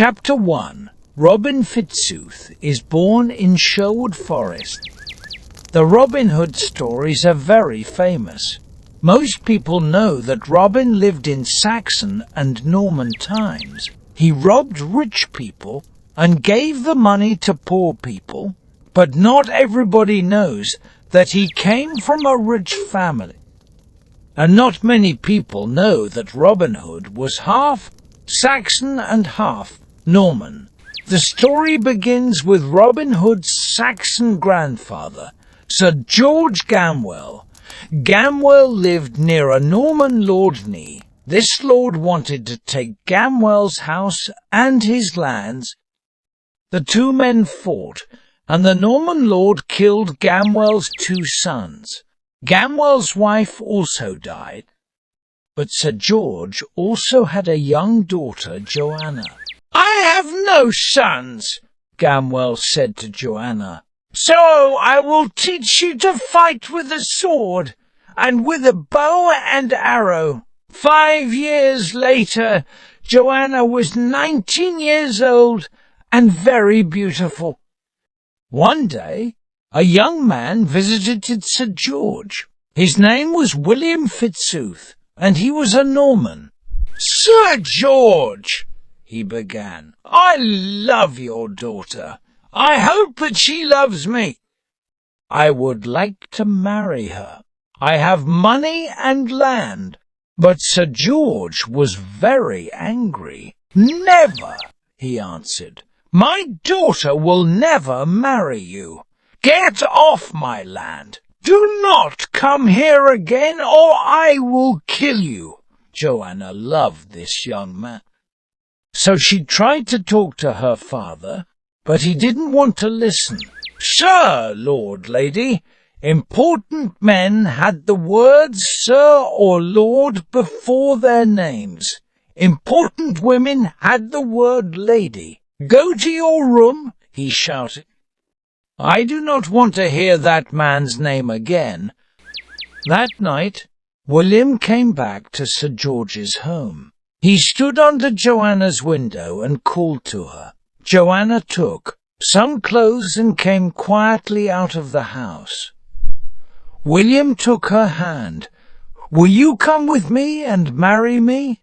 Chapter 1. Robin Fitzooth is born in Sherwood Forest. The Robin Hood stories are very famous. Most people know that Robin lived in Saxon and Norman times. He robbed rich people and gave the money to poor people, but not everybody knows that he came from a rich family. And not many people know that Robin Hood was half Saxon and half Norman. The story begins with Robin Hood's Saxon grandfather, Sir George Gamwell. Gamwell lived near a Norman lordly. This lord wanted to take Gamwell's house and his lands. The two men fought, and the Norman lord killed Gamwell's two sons. Gamwell's wife also died, but Sir George also had a young daughter, Joanna. "I have no sons," Gamwell said to Joanna, "so I will teach you to fight with a sword and with a bow and arrow." 5 years later, Joanna was 19 years old and very beautiful. One day, a young man visited Sir George. His name was William Fitzooth, and he was a Norman. "Sir George," he began, "I love your daughter. I hope that she loves me. I would like to marry her. I have money and land." But Sir George was very angry. "Never," he answered. "My daughter will never marry you. Get off my land. Do not come here again, or I will kill you." Joanna loved this young man. So she tried to talk to her father, but he didn't want to listen. "Sir, Lord, Lady," important men had the words Sir or Lord before their names. Important women had the word Lady. "Go to your room," he shouted. "I do not want to hear that man's name again." That night, William came back to Sir George's home. He stood under Joanna's window and called to her. Joanna took some clothes and came quietly out of the house. William took her hand. "Will you come with me and marry me?"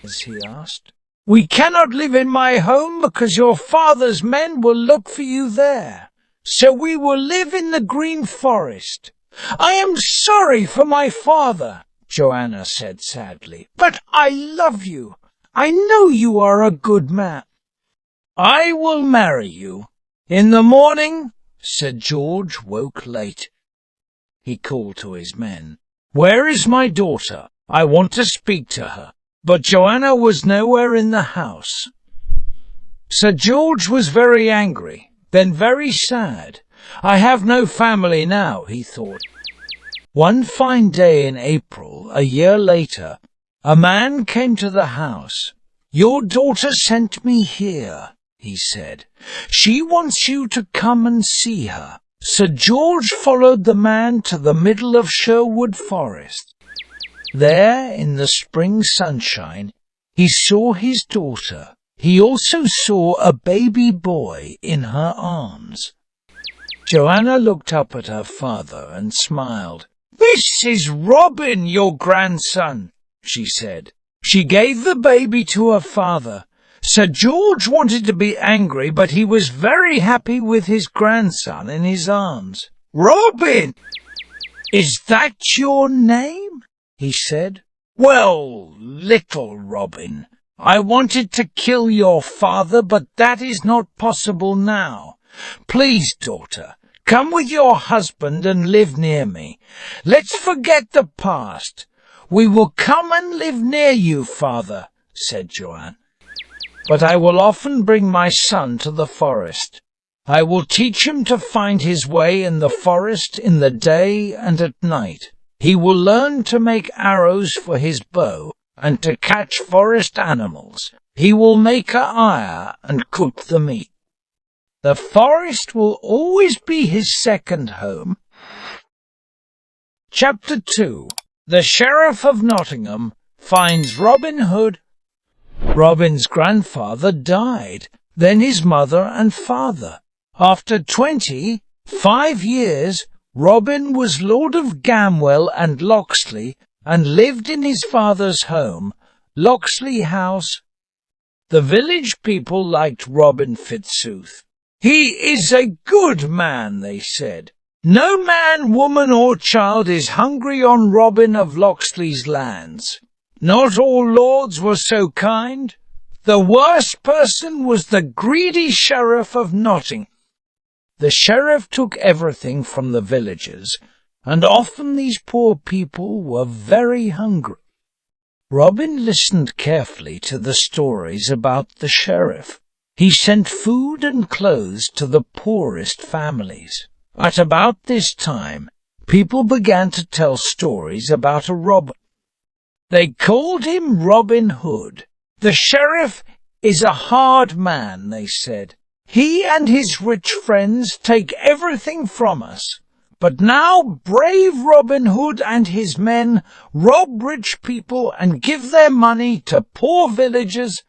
as he asked. "We cannot live in my home because your father's men will look for you there. So we will live in the Green Forest." "I am sorry for my father," Joanna said sadly, "but I love you. I know you are a good man." "I will marry you." In the morning, Sir George woke late. He called to his men, "Where is my daughter? I want to speak to her." But Joanna was nowhere in the house. Sir George was very angry, then very sad. "I have no family now," he thought. One fine day in April, a year later, a man came to the house. "Your daughter sent me here," he said. "She wants you to come and see her." Sir George followed the man to the middle of Sherwood Forest. There, in the spring sunshine, he saw his daughter. He also saw a baby boy in her arms. Joanna looked up at her father and smiled. "This is Robin, your grandson," she said. She gave the baby to her father. Sir George wanted to be angry, but he was very happy with his grandson in his arms. "Robin, is that your name?" he said. "Well, little Robin, I wanted to kill your father, but that is not possible now. Please, daughter, come with your husband and live near me. Let's forget the past." "We will come and live near you, father," said Joanne. "But I will often bring my son to the forest. I will teach him to find his way in the forest in the day and at night. He will learn to make arrows for his bow and to catch forest animals. He will make a fire and cook the meat. The forest will always be his second home." Chapter 2. The Sheriff of Nottingham finds Robin Hood. Robin's grandfather died, then his mother and father. After 25 years, Robin was Lord of Gamwell and Locksley and lived in his father's home, Locksley House. The village people liked Robin Fitzooth. "He is a good man," they said. "No man, woman or child is hungry on Robin of Locksley's lands. Not all lords were so kind. The worst person was the greedy sheriff of Nottingham." The sheriff took everything from the villagers, and often these poor people were very hungry. Robin listened carefully to the stories about the sheriff. He sent food and clothes to the poorest families. At about this time, people began to tell stories about a robber. They called him Robin Hood. "The sheriff is a hard man," they said. "He and his rich friends take everything from us. But now brave Robin Hood and his men rob rich people and give their money to poor villagers."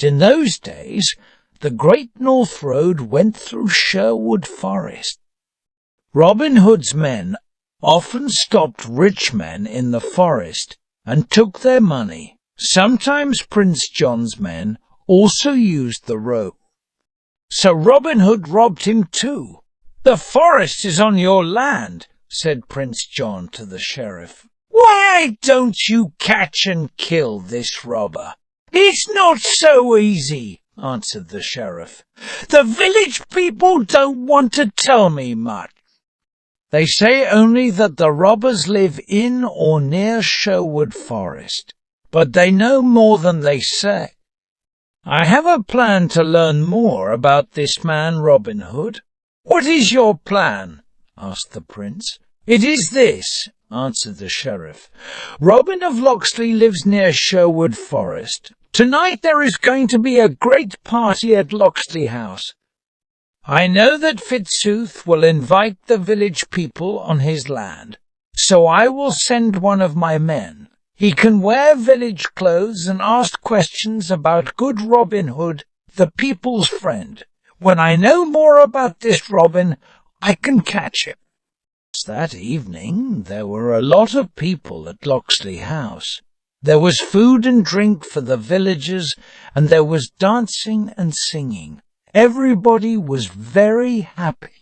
In those days, the Great North Road went through Sherwood Forest. Robin Hood's men often stopped rich men in the forest and took their money. Sometimes Prince John's men also used the road. So Robin Hood robbed him too. "The forest is on your land," said Prince John to the sheriff. "Why don't you catch and kill this robber?" "It's not so easy," answered the sheriff. "The village people don't want to tell me much. They say only that the robbers live in or near Sherwood Forest, but they know more than they say. I have a plan to learn more about this man Robin Hood." "What is your plan?" asked the prince. "It is this," answered the sheriff. "Robin of Locksley lives near Sherwood Forest. Tonight there is going to be a great party at Locksley House. I know that Fitzooth will invite the village people on his land, so I will send one of my men. He can wear village clothes and ask questions about good Robin Hood, the people's friend. When I know more about this Robin, I can catch him." That evening there were a lot of people at Locksley House. There was food and drink for the villagers, and there was dancing and singing. Everybody was very happy,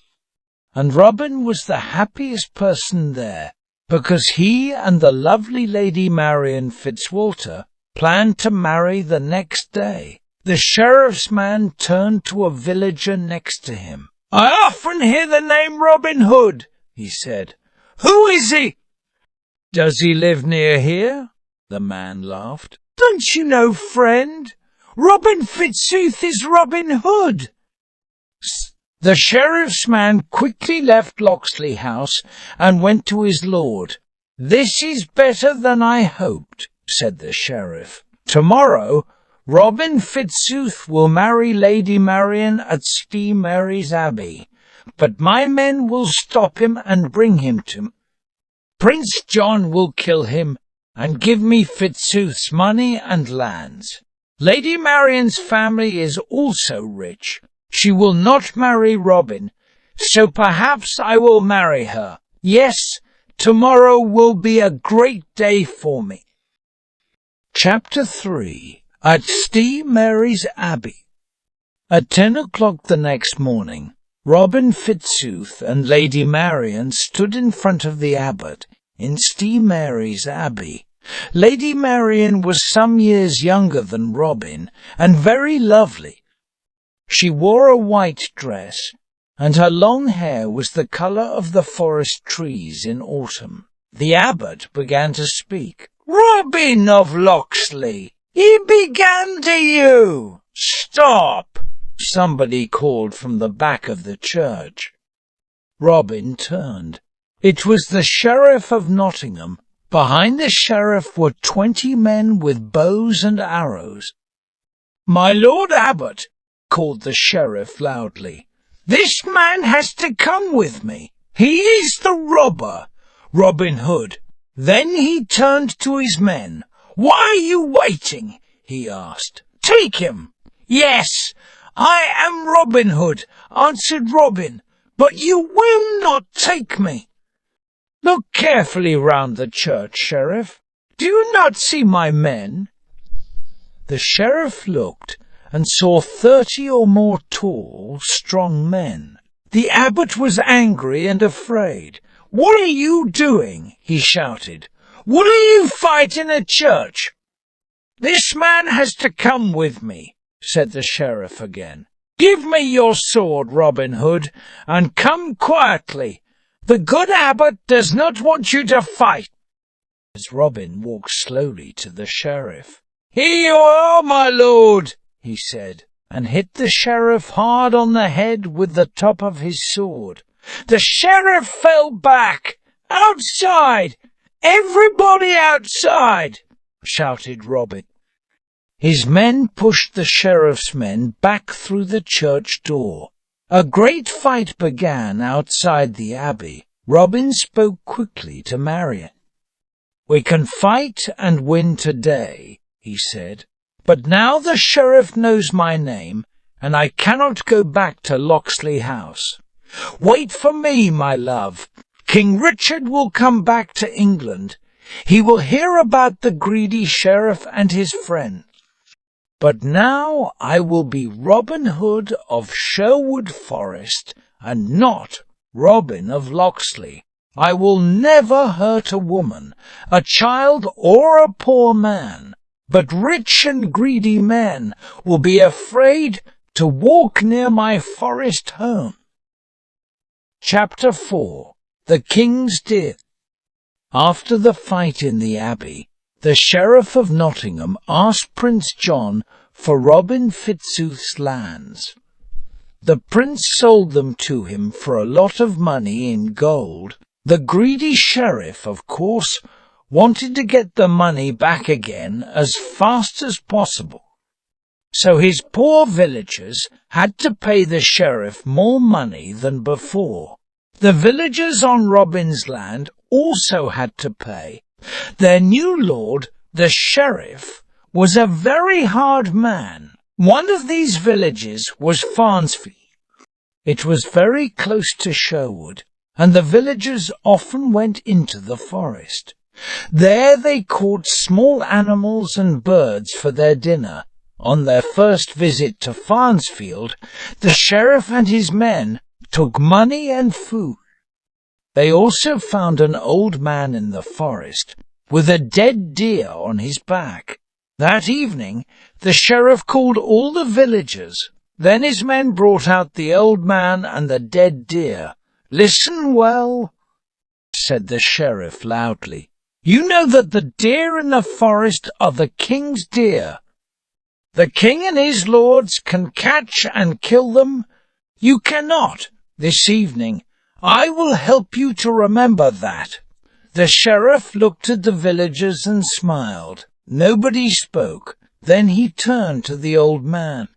and Robin was the happiest person there, because he and the lovely Lady Marian Fitzwalter planned to marry the next day. The sheriff's man turned to a villager next to him. "I often hear the name Robin Hood," he said. "Who is he?" "Does he live near here?" The man laughed. "Don't you know, friend? Robin Fitzooth is Robin Hood." The sheriff's man quickly left Locksley House and went to his lord. "This is better than I hoped," said the sheriff. "Tomorrow Robin Fitzooth will marry Lady Marian at St. Mary's Abbey, but my men will stop him and bring him to me. Prince John will kill him and give me Fitzooth's money and lands. Lady Marian's family is also rich. She will not marry Robin, so perhaps I will marry her. Yes, tomorrow will be a great day for me." Chapter 3. At St. Mary's Abbey. At 10 o'clock the next morning, Robin Fitzooth and Lady Marian stood in front of the abbot in St. Mary's Abbey. Lady Marian was some years younger than Robin, and very lovely. She wore a white dress, and her long hair was the colour of the forest trees in autumn. The abbot began to speak. "Robin of Locksley, he began to you." "Stop!" somebody called from the back of the church. Robin turned. It was the sheriff of Nottingham. Behind the sheriff were 20 men with bows and arrows. "My lord abbot," called the sheriff loudly, "this man has to come with me. He is the robber, Robin Hood." Then he turned to his men. "Why are you waiting? he asked. "Take him." "Yes, I am Robin Hood," answered Robin, "but you will not take me." "Look carefully round the church, Sheriff. Do you not see my men?" The sheriff looked and saw 30 or more tall, strong men. The abbot was angry and afraid. "What are you doing?" he shouted. "What are you fighting a church?" "This man has to come with me," said the sheriff again. "Give me your sword, Robin Hood, and come quietly. The good abbot does not want you to fight." As Robin walked slowly to the sheriff. "Here you are, my lord," he said, and hit the sheriff hard on the head with the top of his sword. The sheriff fell back. "Outside! Everybody outside!" shouted Robin. His men pushed the sheriff's men back through the church door. A great fight began outside the abbey. Robin spoke quickly to Marion. "We can fight and win today," he said, "but now the sheriff knows my name, and I cannot go back to Locksley House. Wait for me, my love. King Richard will come back to England. He will hear about the greedy sheriff and his friend. But now I will be Robin Hood of Sherwood Forest, and not Robin of Locksley. I will never hurt a woman, a child, or a poor man, but rich and greedy men will be afraid to walk near my forest home." Chapter 4. The King's Deer. After the fight in the abbey, the Sheriff of Nottingham asked Prince John for Robin Fitzooth's lands. The prince sold them to him for a lot of money in gold. The greedy sheriff, of course, wanted to get the money back again as fast as possible. So his poor villagers had to pay the sheriff more money than before. The villagers on Robin's land also had to pay. Their new lord, the sheriff, was a very hard man. One of these villages was Farnsfield. It was very close to Sherwood, and the villagers often went into the forest. There they caught small animals and birds for their dinner. On their first visit to Farnsfield, the sheriff and his men took money and food. They also found an old man in the forest with a dead deer on his back. That evening, the sheriff called all the villagers. Then his men brought out the old man and the dead deer. "Listen well," said the sheriff loudly. "You know that the deer in the forest are the king's deer. The king and his lords can catch and kill them. You cannot. This evening I will help you to remember that." The sheriff looked at the villagers and smiled. Nobody spoke. Then he turned to the old man.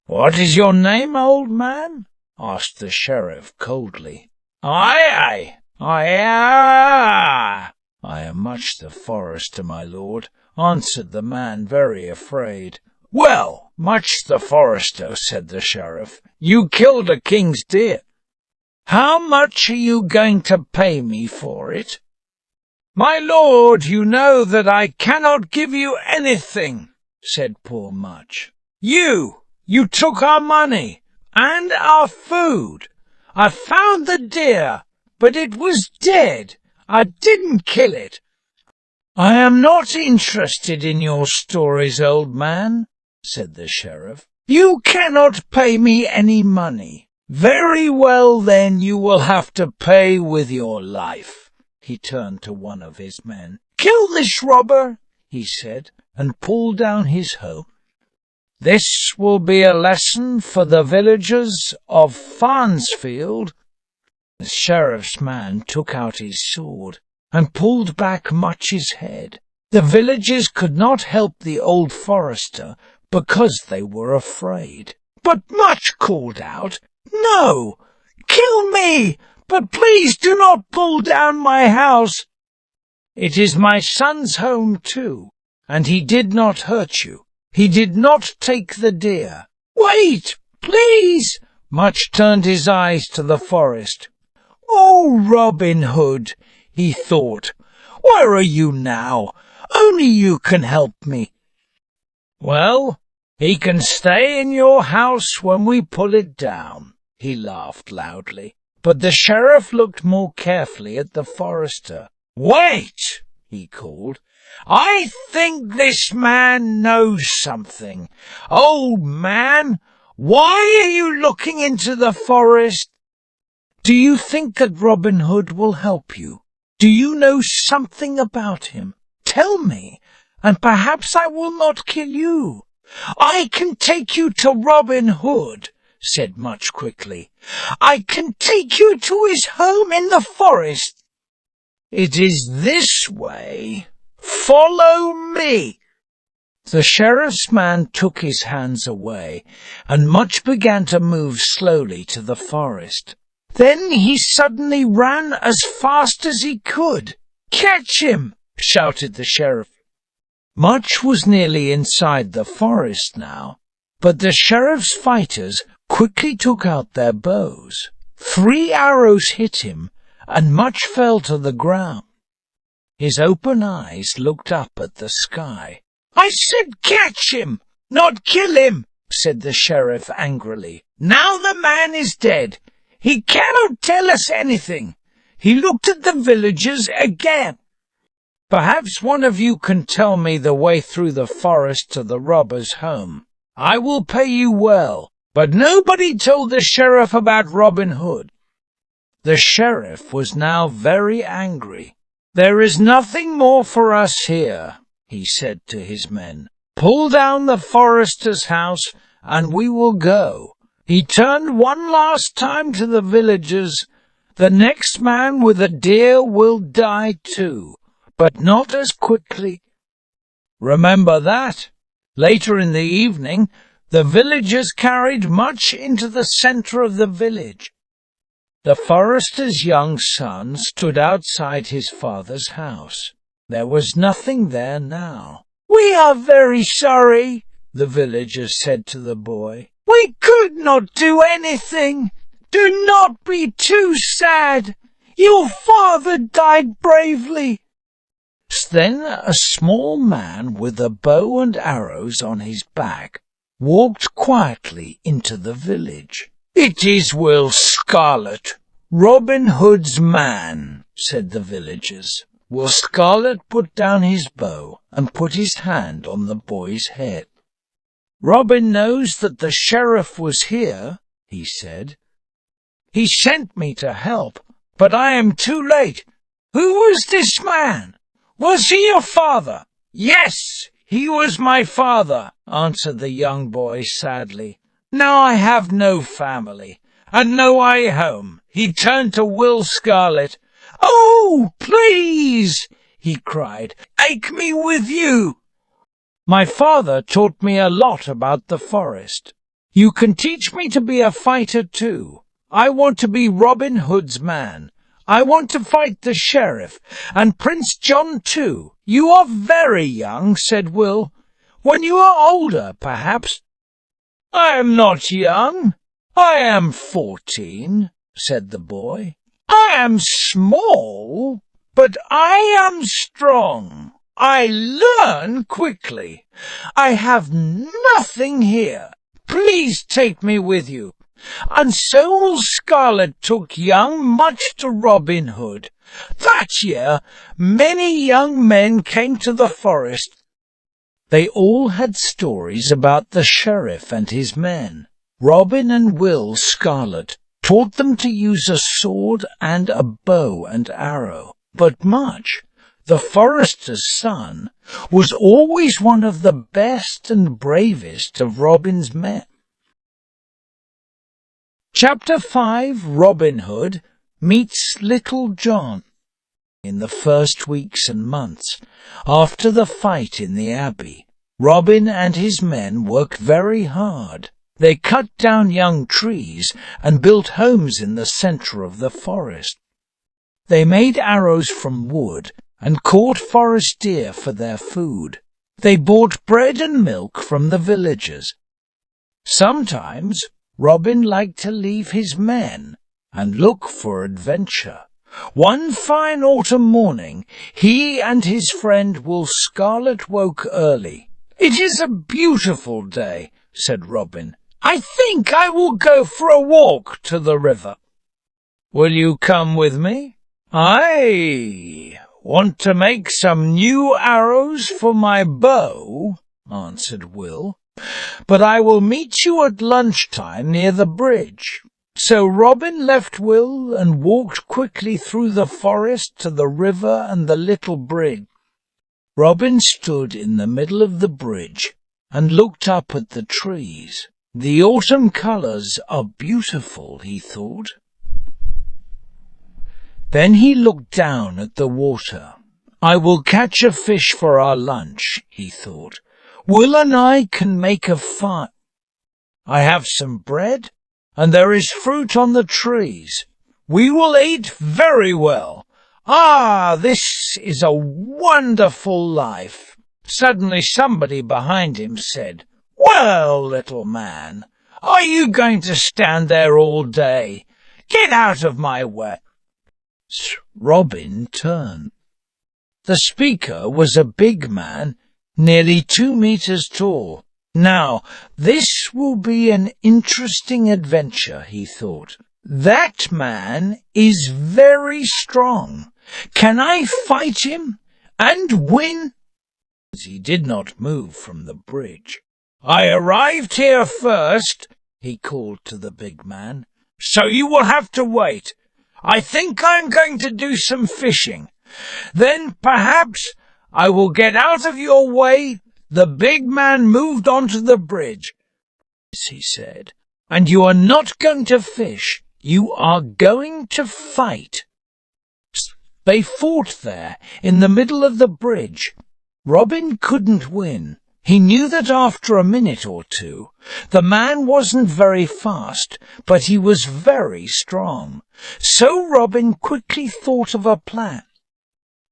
"What is your name, old man?" asked the sheriff coldly. I am Much the Forester, my lord," answered the man, very afraid. "Well, Much the Forester," said the sheriff, "you killed a king's deer. How much are you going to pay me for it?" "My lord, you know that I cannot give you anything," said poor Much. You took our money and our food. I found the deer, but it was dead. I didn't kill it." "I am not interested in your stories, old man," said the sheriff. "You cannot pay me any money. Very well, then you will have to pay with your life." He turned to one of his men. "Kill this robber," he said, and pulled down his hoe. "This will be a lesson for the villagers of Farnsfield." The sheriff's man took out his sword and pulled back Much's head. The villagers could not help the old forester because they were afraid. But Much called out, "No! Kill me! But please do not pull down my house. It is my son's home too, and he did not hurt you. He did not take the deer. "Wait, please!" Much turned his eyes to the forest. "Oh, Robin Hood," he thought, "where are you now? Only you can help me." "Well, he can stay in your house when we pull it down," he laughed loudly. But the sheriff looked more carefully at the forester. "Wait!" he called. "I think this man knows something. Old man, why are you looking into the forest?" "Do you think that Robin Hood will help you? Do you know something about him? Tell me, and perhaps I will not kill you." "I can take you to Robin Hood," said Much quickly. "I can take you to his home in the forest. It is this way. Follow me." The sheriff's man took his hands away, and Much began to move slowly to the forest. Then he suddenly ran as fast as he could. "Catch him!" shouted the sheriff. Much was nearly inside the forest now, but the sheriff's fighters quickly took out their bows. 3 arrows hit him, and Much fell to the ground. His open eyes looked up at the sky. "I said catch him, not kill him," said the sheriff angrily. "Now the man is dead. He cannot tell us anything." He looked at the villagers again. "Perhaps one of you can tell me the way through the forest to the robber's home. I will pay you well." But nobody told the sheriff about Robin Hood. The sheriff was now very angry. "There is nothing more for us here," he said to his men. "Pull down the forester's house, and we will go." He turned one last time to the villagers. "The next man with a deer will die too, but not as quickly. Remember that." Later in the evening, the villagers carried Much into the center of the village. The forester's young son stood outside his father's house. There was nothing there now. "We are very sorry," the villagers said to the boy. "We could not do anything. Do not be too sad. Your father died bravely." Then a small man with a bow and arrows on his back walked quietly into the village. "It is Will Scarlet, Robin Hood's man," said the villagers. Will Scarlet put down his bow and put his hand on the boy's head. "Robin knows that the sheriff was here," he said. "He sent me to help, but I am too late. Who was this man? Was he your father?" "Yes, he was my father," answered the young boy sadly. "Now I have no family, and no way home." He turned to Will Scarlet. "Oh, please," he cried, "take me with you. My father taught me a lot about the forest. You can teach me to be a fighter too. I want to be Robin Hood's man. I want to fight the sheriff, and Prince John too." "You are very young," said Will. "When you are older, perhaps." "I am not young. I am 14, said the boy. "I am small, but I am strong. I learn quickly. I have nothing here. Please take me with you." And so Will Scarlet took young Much to Robin Hood. That year many young men came to the forest. They all had stories about the sheriff and his men. Robin and Will Scarlet taught them to use a sword and a bow and arrow. But Much, the forester's son, was always one of the best and bravest of Robin's men. Chapter 5. Robin Hood meets Little John. In the first weeks and months after the fight in the abbey, Robin and his men worked very hard. They cut down young trees and built homes in the center of the forest. They made arrows from wood and caught forest deer for their food. They bought bread and milk from the villagers. Sometimes Robin liked to leave his men and look for adventure. One fine autumn morning, he and his friend Wool Scarlet woke early. "It is a beautiful day," said Robin. "I think I will go for a walk to the river." "Will you come with me?" "I want to make some new arrows for my bow," answered Will, "but I will meet you at lunchtime near the bridge." So Robin left Will and walked quickly through the forest to the river and the little bridge. Robin stood in the middle of the bridge and looked up at the trees. The autumn colours are beautiful, he thought. Then he looked down at the water. I will catch a fish for our lunch, he thought. Will and I can make a fire. I have some bread, and there is fruit on the trees. We will eat very well. Ah, this is a wonderful life. Suddenly somebody behind him said, "Well, little man, are you going to stand there all day? Get out of my way." Robin turned. The speaker was a big man, nearly 2 meters tall. Now, this will be an interesting adventure, he thought. That man is very strong. Can I fight him and win? He did not move from the bridge. "I arrived here first," he called to the big man, "so you will have to wait. I think I'm going to do some fishing. Then perhaps I will get out of your way." The big man moved onto the bridge. He said, "And you are not going to fish. You are going to fight." They fought there in the middle of the bridge. Robin couldn't win. He knew that after a minute or two, the man wasn't very fast, but he was very strong. So Robin quickly thought of a plan.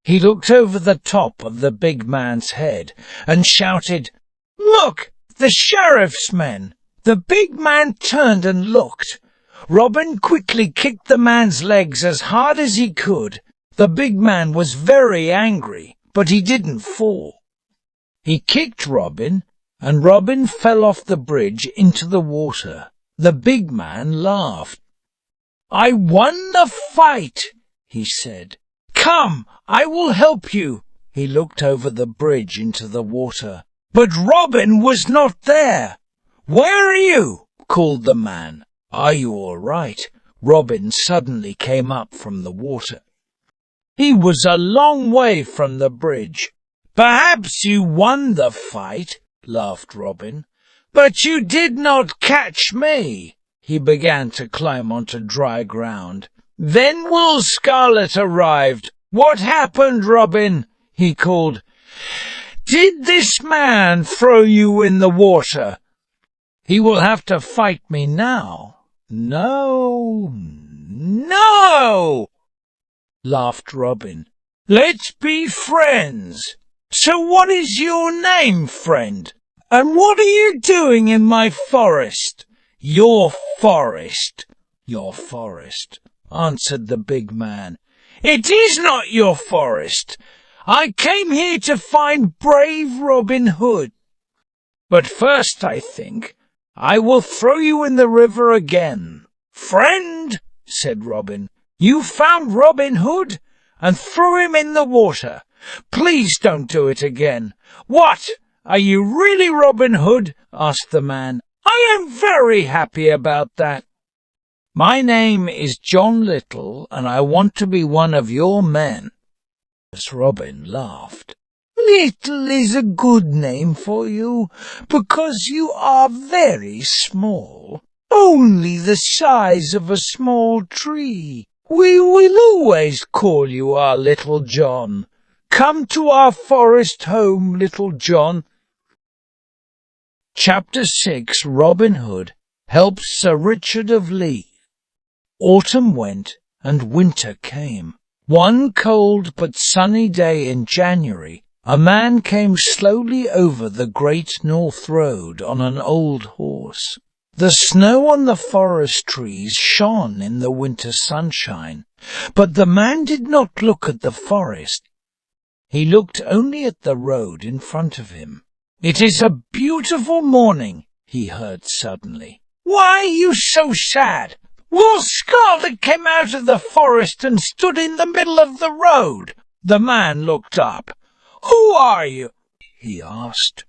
He looked over the top of the big man's head and shouted, "Look, the sheriff's men!" The big man turned and looked. Robin quickly kicked the man's legs as hard as he could. The big man was very angry, but he didn't fall. He kicked Robin, and Robin fell off the bridge into the water. The big man laughed. "I won the fight," he said. "Come, I will help you." He looked over the bridge into the water, but Robin was not there. "Where are you?" called the man. "Are you all right?" Robin suddenly came up from the water. He was a long way from the bridge. "Perhaps you won the fight," laughed Robin, "but you did not catch me." He began to climb onto dry ground. Then Wool Scarlet arrived. "What happened, Robin?" he called. "Did this man throw you in the water?" "He will have to fight me now." "No, no," laughed Robin. "Let's be friends." "So what is your name, friend? And what are you doing in my forest?" Your forest," answered the big man. "It is not your forest. I came here to find brave Robin Hood. But first, I think, I will throw you in the river again." "Friend," said Robin, "you found Robin Hood and threw him in the water. Please don't do it again." "What? Are you really Robin Hood?" asked the man. "I am very happy about that." "My name is John Little, and I want to be one of your men." Robin laughed. "Little is a good name for you, because you are very small, only the size of a small tree. We will always call you our Little John. Come to our forest home, Little John." Chapter 6. Robin Hood helps Sir Richard of Lee. Autumn went, and winter came. One cold but sunny day in January, A man came slowly over the Great North Road on an old horse. The snow on the forest trees shone in the winter sunshine, but the man did not look at the forest. He looked only at the road in front of him. "It is a beautiful morning," he heard suddenly. "Why are you so sad?" Will Scarlet came out of the forest and stood in the middle of the road. The man looked up. "Who are you?" he asked.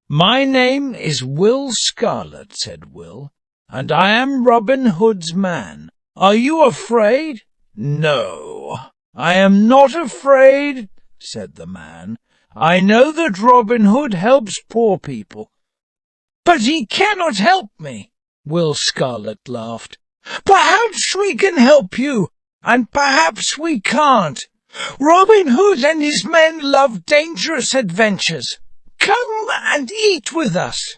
"My name is Will Scarlet," said Will, "and I am Robin Hood's man. Are you afraid?" "No, I am not afraid," said the man. "I know that Robin Hood helps poor people." "But he cannot help me," Will Scarlet laughed. "Perhaps we can help you, and perhaps we can't. Robin Hood and his men love dangerous adventures. Come and eat with us.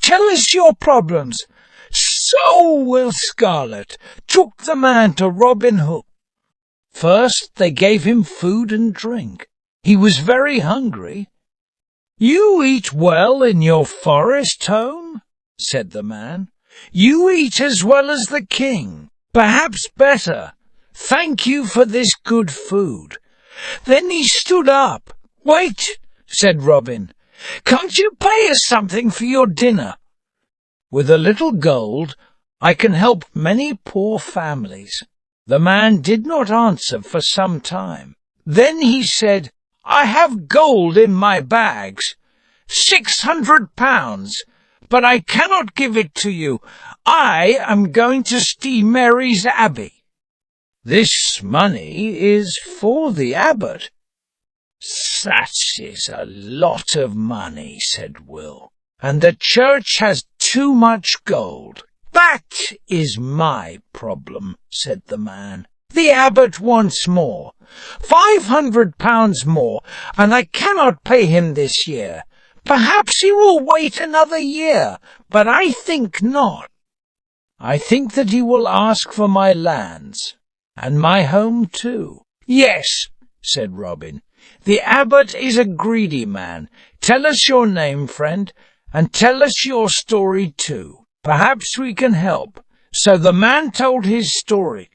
Tell us your problems." So Will Scarlet took the man to Robin Hood. First they gave him food and drink. He was very hungry. "You eat well in your forest home," said the man. "You eat as well as the king, perhaps better. Thank you for this good food." Then he stood up. "Wait," said Robin. "Can't you pay us something for your dinner?" "With a little gold, I can help many poor families." The man did not answer for some time. Then he said, "I have gold in my bags, 600 pounds, but I cannot give it to you. I am going to St. Mary's Abbey." "This money is for the abbot." "That is a lot of money," said Will, "and the church has too much gold." "That is my problem," said the man. "The abbot wants more, 500 pounds more, and I cannot pay him this year. Perhaps he will wait another year, but I think not." "I think that he will ask for my lands, and my home too." "Yes," said Robin. "The abbot is a greedy man. Tell us your name, friend, and tell us your story too. Perhaps we can help." So the man told his story.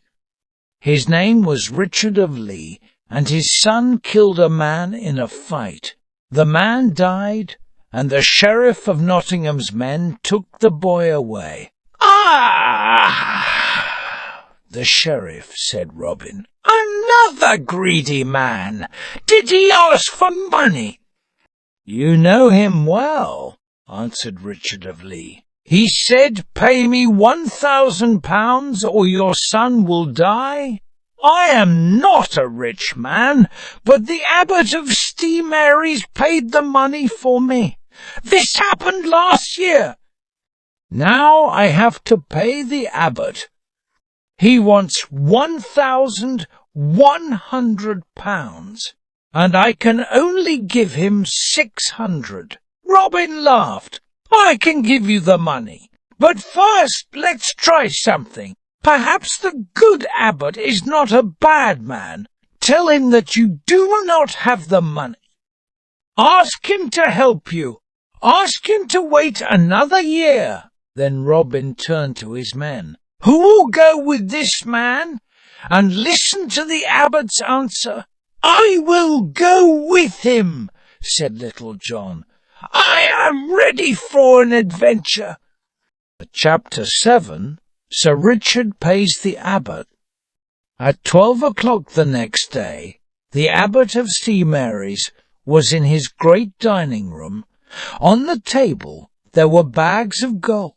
His name was Richard of Lee, and his son killed a man in a fight. The man died, and the sheriff of Nottingham's men took the boy away. "Ah!" the sheriff said, Robin. "Another greedy man. Did he ask for money?" "You know him well," answered Richard of Lee. "He said, 'Pay me 1,000 pounds or your son will die.' I am not a rich man, but the abbot of St. Mary's paid the money for me. This happened last year. Now I have to pay the abbot. He wants 1,100 pounds, and I can only give him 600. Robin laughed. "I can give you the money, but first let's try something. Perhaps the good abbot is not a bad man. Tell him that you do not have the money. Ask him to help you. Ask him to wait another year." Then Robin turned to his men. "Who will go with this man and listen to the abbot's answer?" "I will go with him," said Little John. "I am ready for an adventure." Chapter 7. Sir Richard pays the abbot. At 12 o'clock the next day, the abbot of St. Mary's was in his great dining room. On the table there were bags of gold.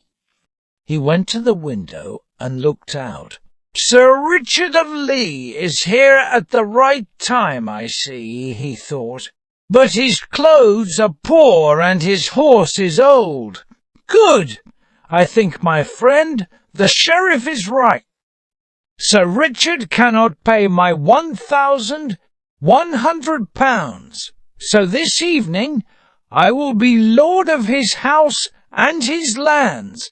He went to the window and looked out. "Sir Richard of Lee is here at the right time, I see," he thought. "But his clothes are poor and his horse is old. Good! I think my friend, the sheriff, is right. Sir Richard cannot pay my 1,100 pounds, so this evening I will be lord of his house and his lands."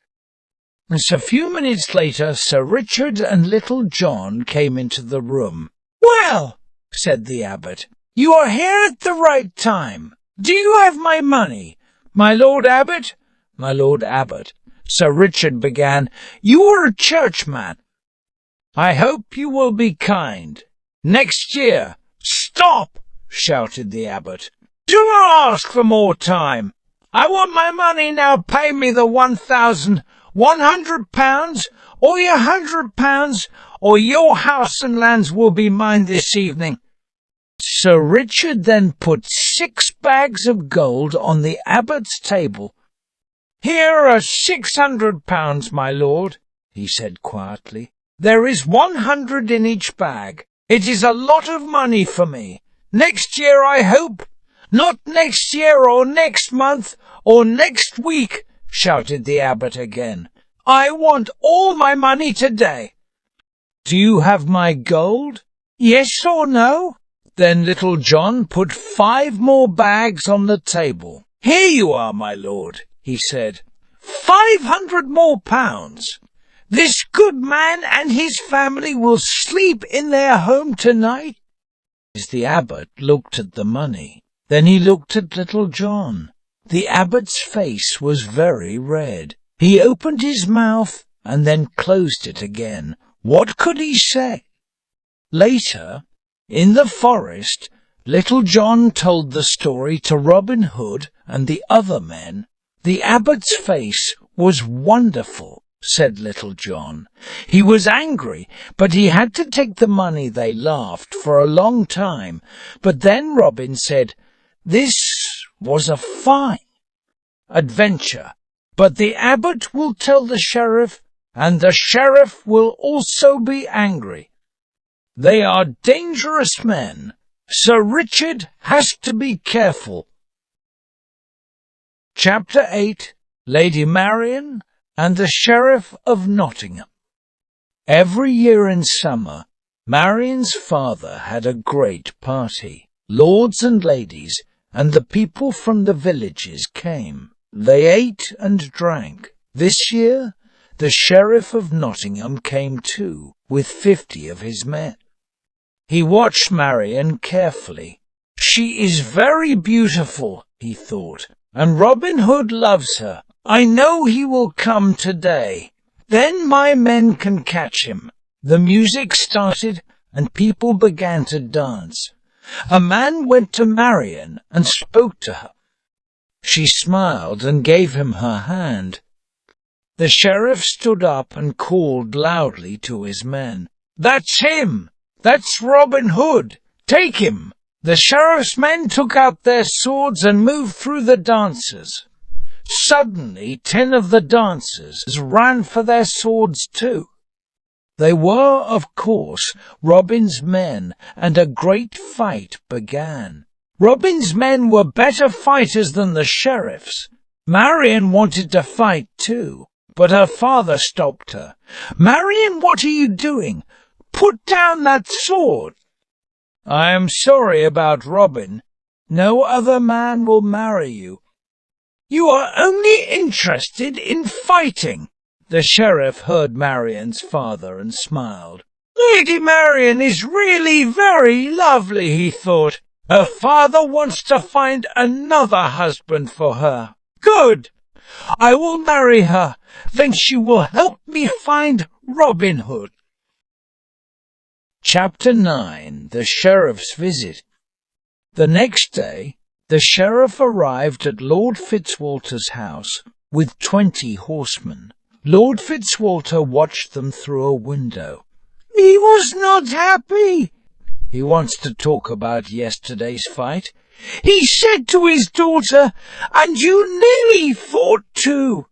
A few minutes later, Sir Richard and Little John came into the room. "Well," said the abbot, You are here at the right time. Do you have my money? My Lord Abbot? My Lord Abbot, Sir Richard began, you are a churchman. I hope you will be kind. Next year. Stop! Shouted the abbot. Do not ask for more time. I want my money now. Pay me the £1,100, or your £100, or your house and lands will be mine this evening. Sir Richard then put 6 bags of gold on the abbot's table. Here are £600, my lord, he said quietly. There is 100 in each bag. It is a lot of money for me. Next year, I hope. Not next year or next month or next week, shouted the abbot again. I want all my money today. Do you have my gold? Yes or no? Then Little John put 5 more bags on the table. Here you are, my lord, he said. 500 more pounds. This good man and his family will sleep in their home tonight. As the abbot looked at the money, then he looked at Little John. The abbot's face was very red. He opened his mouth and then closed it again. What could he say? Later, in the forest, Little John told the story to Robin Hood and the other men. The abbot's face was wonderful, said Little John. He was angry, but he had to take the money. They laughed for a long time, but then Robin said, this was a fine adventure, but the abbot will tell the sheriff, and the sheriff will also be angry. They are dangerous men. Sir Richard has to be careful. Chapter 8. Lady Marian and the Sheriff of Nottingham. Every year in summer, Marian's father had a great party. Lords and ladies and the people from the villages came. They ate and drank. This year, the Sheriff of Nottingham came too, with 50 of his men. He watched Marian carefully. She is very beautiful, he thought, and Robin Hood loves her. I know he will come today. Then my men can catch him. The music started, and people began to dance. A man went to Marian and spoke to her. She smiled and gave him her hand. The sheriff stood up and called loudly to his men. That's him! That's Robin Hood! Take him! The sheriff's men took out their swords and moved through the dancers. Suddenly 10 of the dancers ran for their swords too. They were, of course, Robin's men, and a great fight began. Robin's men were better fighters than the sheriff's. Marian wanted to fight too, but her father stopped her. Marian, what are you doing? Put down that sword. I am sorry about Robin. No other man will marry you. You are only interested in fighting. The sheriff heard Marian's father and smiled. Lady Marian is really very lovely, he thought. Her father wants to find another husband for her. Good! I will marry her. Then she will help me find Robin Hood. Chapter 9. The Sheriff's Visit. The next day, the sheriff arrived at Lord Fitzwalter's house with 20 horsemen. Lord Fitzwalter watched them through a window. He was not happy. He wants to talk about yesterday's fight. He said to his daughter, and you nearly fought too.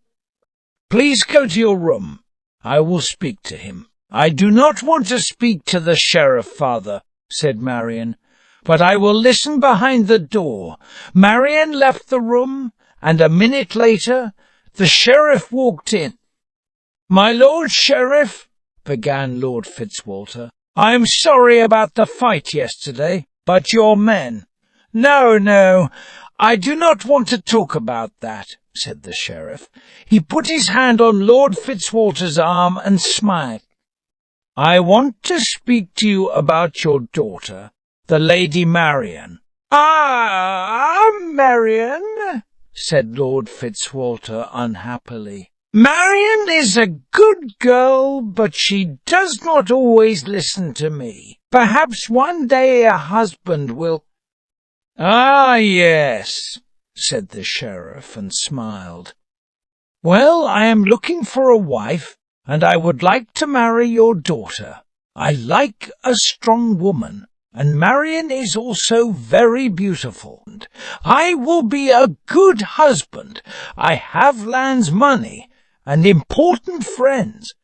Please go to your room. I will speak to him. I do not want to speak to the sheriff, father, said Marian, but I will listen behind the door. Marian left the room, and a minute later, the sheriff walked in. My Lord Sheriff, began Lord Fitzwalter, I am sorry about the fight yesterday, but your men— No, I do not want to talk about that, said the sheriff. He put his hand on Lord Fitzwalter's arm and smiled. I want to speak to you about your daughter. the Lady Marian. Marian, said Lord Fitzwalter unhappily. Marian is a good girl, but she does not always listen to me. Perhaps one day a husband will— Ah, yes, said the sheriff and smiled. Well, I am looking for a wife, and I would like to marry your daughter. I like a strong woman, and Marian is also very beautiful. I will be a good husband. I have land's money and important friends.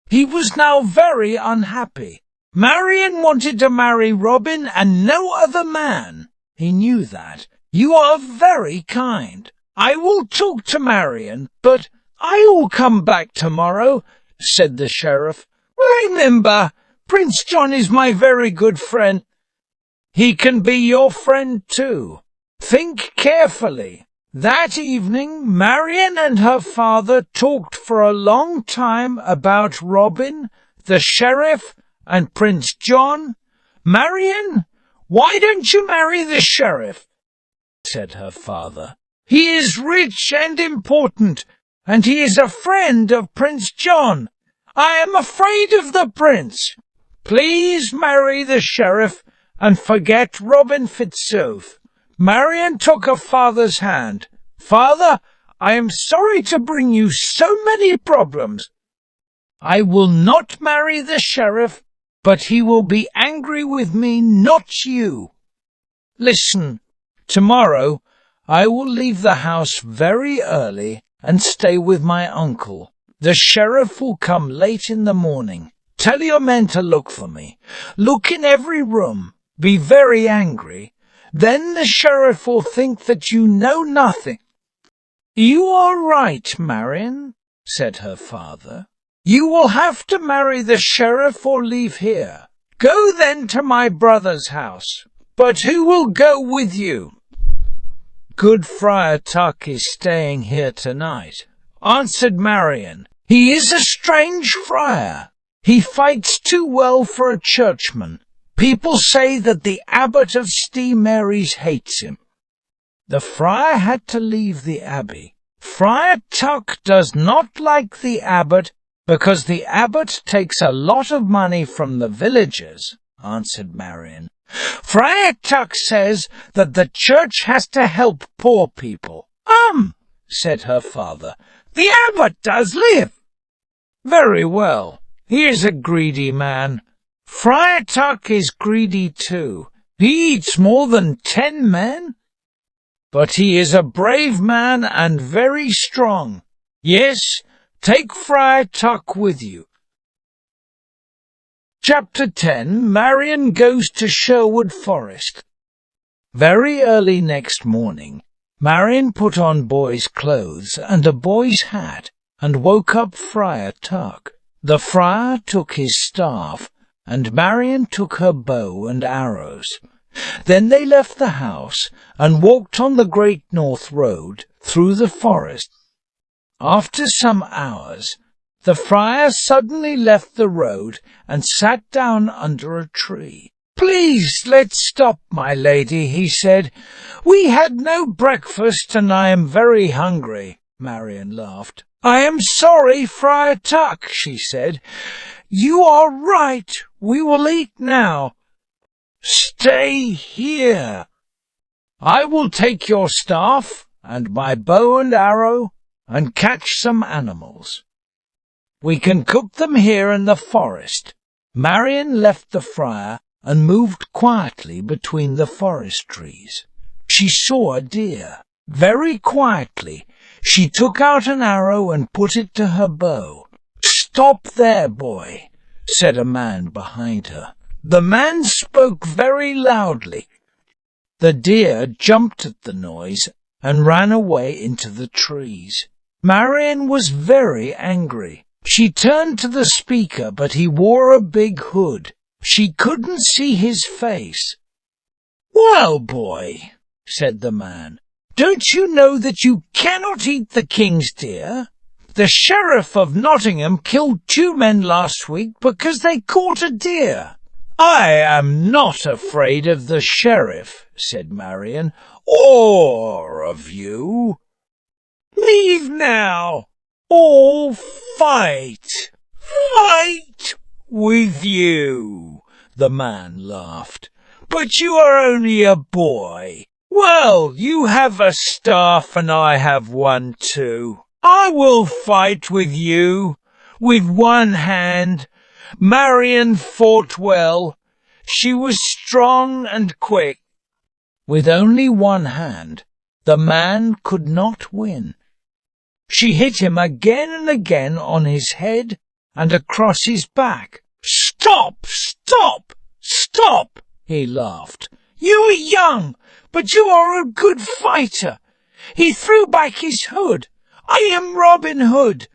He was now very unhappy. Marian wanted to marry Robin and no other man. He knew that. You are very kind. I will talk to Marian, but I will come back tomorrow, said the sheriff. Remember, Prince John is my very good friend. He can be your friend too. Think carefully. That evening, Marian and her father talked for a long time about Robin, the sheriff, and Prince John. Marian, why don't you marry the sheriff? Said her father. He is rich and important, and he is a friend of Prince John. I am afraid of the prince. Please marry the sheriff and forget Robin Fitzooth. Marian took her father's hand. Father, I am sorry to bring you so many problems. I will not marry the sheriff, but he will be angry with me, not you. Listen, tomorrow I will leave the house very early and stay with my uncle. The sheriff will come late in the morning. Tell your men to look for me. Look in every room. Be very angry. Then the sheriff will think that you know nothing. You are right, Marian, said her father. You will have to marry the sheriff or leave here. Go then to my brother's house. But who will go with you? Good Friar Tuck is staying here tonight, answered Marian. He is a strange friar. He fights too well for a churchman. People say that the abbot of Ste Mary's hates him. The friar had to leave the abbey. Friar Tuck does not like the abbot because the abbot takes a lot of money from the villagers, answered Marian. Friar Tuck says that the church has to help poor people. Said her father. The abbot does live. Very well. He is a greedy man. Friar Tuck is greedy too. He eats more than 10 men. But he is a brave man and very strong. Yes, take Friar Tuck with you. Chapter 10. Marian goes to Sherwood Forest. Very early next morning, Marian put on boy's clothes and a boy's hat and woke up Friar Tuck. The friar took his staff, and Marian took her bow and arrows. Then they left the house and walked on the Great North Road through the forest. After some hours, the friar suddenly left the road and sat down under a tree. Please, let's stop, my lady, he said. We had no breakfast and I am very hungry. Marian laughed. I am sorry, Friar Tuck, she said. You are right. We will eat now. Stay here. I will take your staff and my bow and arrow and catch some animals. We can cook them here in the forest. Marian left the friar and moved quietly between the forest trees. She saw a deer. Very quietly, she took out an arrow and put it to her bow. Stop there, boy, said a man behind her. The man spoke very loudly. The deer jumped at the noise and ran away into the trees. Marian was very angry. She turned to the speaker, but he wore a big hood. She couldn't see his face. Well, boy, said the man, don't you know that you cannot eat the king's deer? The sheriff of Nottingham killed 2 men last week because they caught a deer. "I am not afraid of the sheriff," said Marion, "or of you. Leave now, or fight with you." The man laughed. "But you are only a boy. Well, you have a staff and I have one too. I will fight with you, with one hand." Marion fought well. She was strong and quick. With only one hand, the man could not win. She hit him again and again on his head and across his back. "Stop! Stop! Stop!" he laughed. "You are young, but you are a good fighter." He threw back his hood. "I am Robin Hood.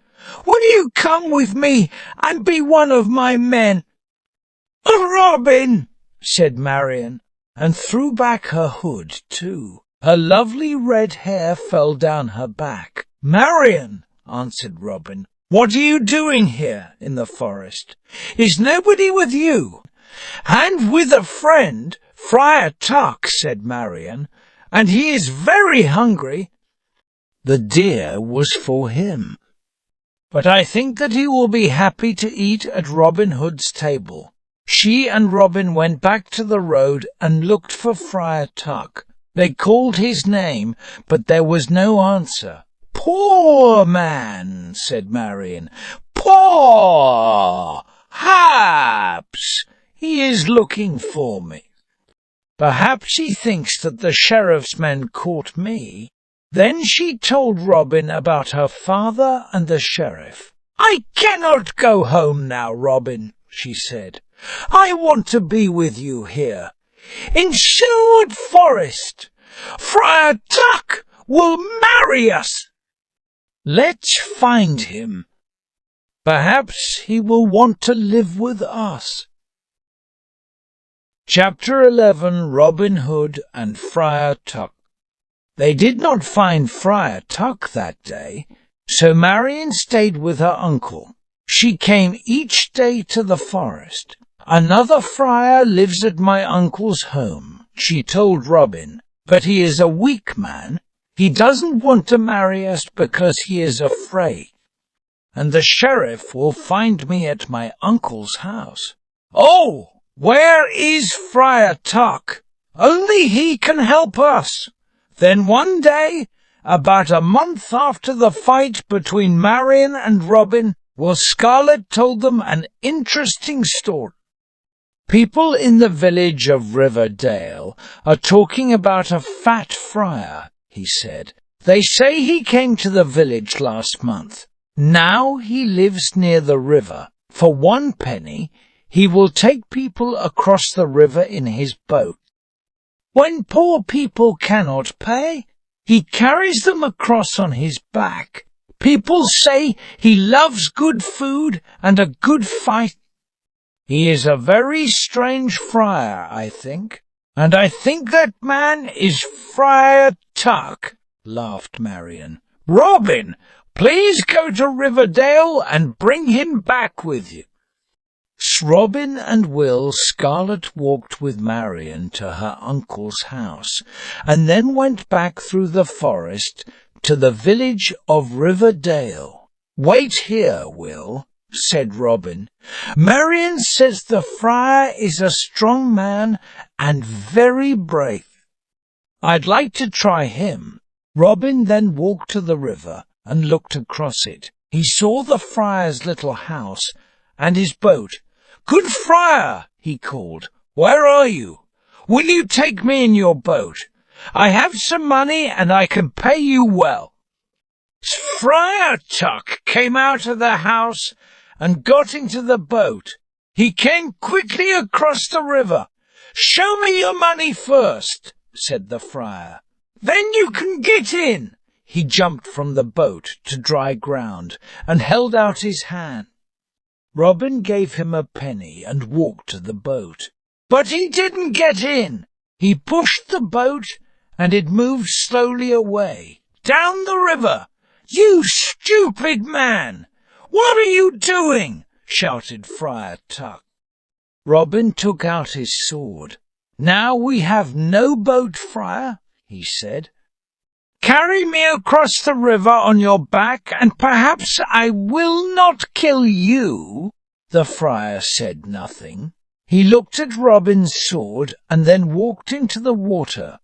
Will you come with me and be one of my men?" "Robin," said Marion, and threw back her hood too. Her lovely red hair fell down her back. "Marion," answered Robin, "what are you doing here in the forest? Is nobody with you?" "And with a friend, Friar Tuck," said Marion, "and he is very hungry." The deer was for him, but I think that he will be happy to eat at Robin Hood's table. She and Robin went back to the road and looked for Friar Tuck. They called his name, but there was no answer. "Poor man," said Marion. "Poor! Perhaps he is looking for me. Perhaps he thinks that the sheriff's men caught me." Then she told Robin about her father and the sheriff. "I cannot go home now, Robin," she said. "I want to be with you here, in Sherwood Forest. Friar Tuck will marry us." "Let's find him. Perhaps he will want to live with us." Chapter 11. Robin Hood and Friar Tuck. They did not find Friar Tuck that day, so Marion stayed with her uncle. She came each day to the forest. "Another friar lives at my uncle's home," she told Robin, "but he is a weak man. He doesn't want to marry us because he is afraid. And the sheriff will find me at my uncle's house." "Oh, where is Friar Tuck? Only he can help us." Then one day, about a month after the fight between Marion and Robin, Scarlet told them an interesting story. "People in the village of Riverdale are talking about a fat friar," he said. "They say he came to the village last month. Now he lives near the river. For 1 penny, he will take people across the river in his boat. When poor people cannot pay, he carries them across on his back. People say he loves good food and a good fight. He is a very strange friar, I think, and I think that man is Friar Tuck," laughed Marion. "Robin, please go to Riverdale and bring him back with you." Robin and Scarlet walked with Marion to her uncle's house, and then went back through the forest to the village of Riverdale. "Wait here, Will," said Robin. "Marion says the friar is a strong man and very brave. I'd like to try him." Robin then walked to the river and looked across it. He saw the friar's little house and his boat. "Good friar," he called, "where are you? Will you take me in your boat? I have some money and I can pay you well." Friar Tuck came out of the house and got into the boat. He came quickly across the river. "Show me your money first," said the friar. "Then you can get in." He jumped from the boat to dry ground and held out his hand. Robin gave him a penny and walked to the boat. But he didn't get in. He pushed the boat, and it moved slowly away, down the river. "You stupid man! What are you doing?" shouted Friar Tuck. Robin took out his sword. "Now we have no boat, friar," he said. "Carry me across the river on your back, and perhaps I will not kill you." The friar said nothing. He looked at Robin's sword and then walked into the water.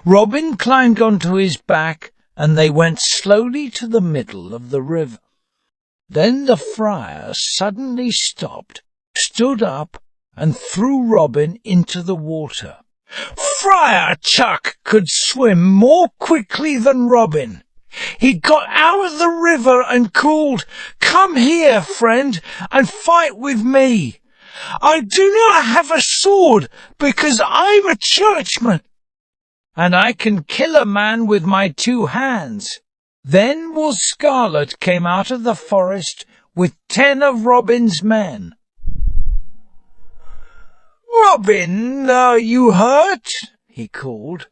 Robin climbed onto his back, and they went slowly to the middle of the river. Then the friar suddenly stopped, stood up, and threw Robin into the water. Friar Tuck could swim more quickly than Robin. He got out of the river and called, "Come here, friend, and fight with me. I do not have a sword because I'm a churchman, and I can kill a man with my 2 hands. Then Will Scarlet came out of the forest with 10 of Robin's men. "Robin, are you hurt?" he called.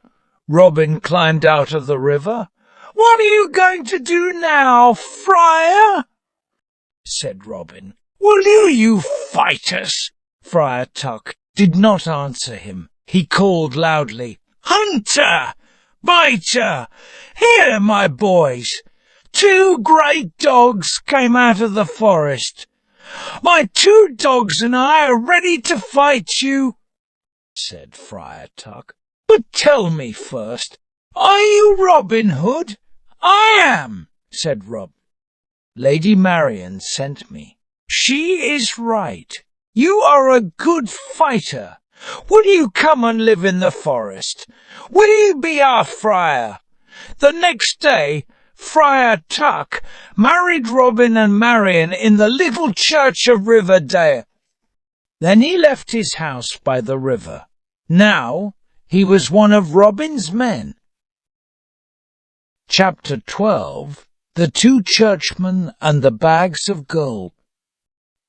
Robin climbed out of the river. "What are you going to do now, friar?" said Robin. "Will you fight us?" Friar Tuck did not answer him. He called loudly, "Hunter! Biter! Here, my boys! 2 great dogs came out of the forest. My 2 dogs and I are ready to fight you," said Friar Tuck. "But tell me first, are you Robin Hood?" "I am," said Rob. "Lady Marian sent me." "She is right. You are a good fighter. Will you come and live in the forest? Will you be our friar?" The next day, Friar Tuck married Robin and Marian in the little church of Riverdale. Then he left his house by the river. Now he was one of Robin's men. Chapter 12. The 2 Churchmen and the Bags of Gold.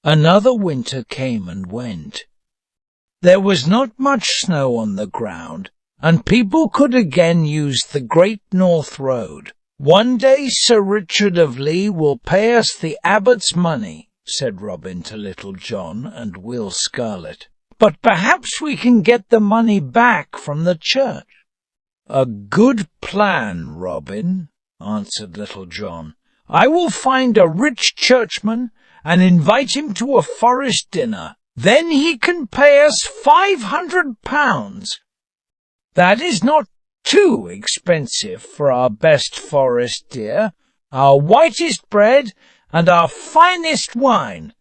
Another winter came and went. There was not much snow on the ground, and people could again use the Great North Road. "One day Sir Richard of Lee will pay us the abbot's money," said Robin to Little John and Will Scarlet. "But perhaps we can get the money back from the church." "A good plan, Robin," answered Little John. "I will find a rich churchman and invite him to a forest dinner. Then he can pay us £500. That is not too expensive for our best forest deer, our whitest bread, and our finest wine."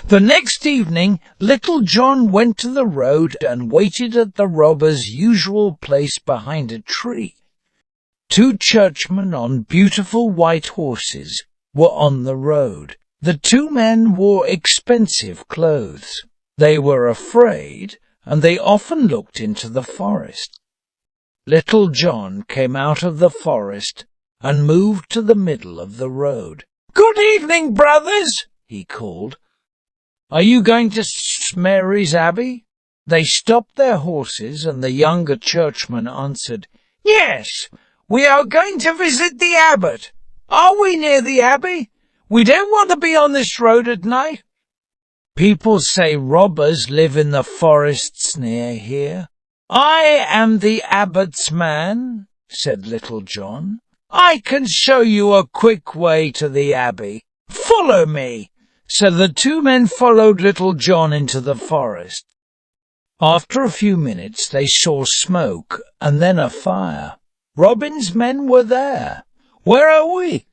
The next evening, Little John went to the road and waited at the robber's usual place behind a tree. 2 churchmen on beautiful white horses were on the road. The 2 men wore expensive clothes. They were afraid, and they often looked into the forest. Little John came out of the forest and moved to the middle of the road. "Good evening, brothers," he called. "Are you going to St. Mary's Abbey?" They stopped their horses, and the younger churchman answered, "Yes, we are going to visit the abbot. Are we near the abbey? We don't want to be on this road at night." "People say robbers live in the forests near here." "I am the abbot's man," said Little John. "I can show you a quick way to the abbey. Follow me." So the 2 men followed Little John into the forest. After a few minutes they saw smoke and then a fire. Robin's men were there. "Where are we?"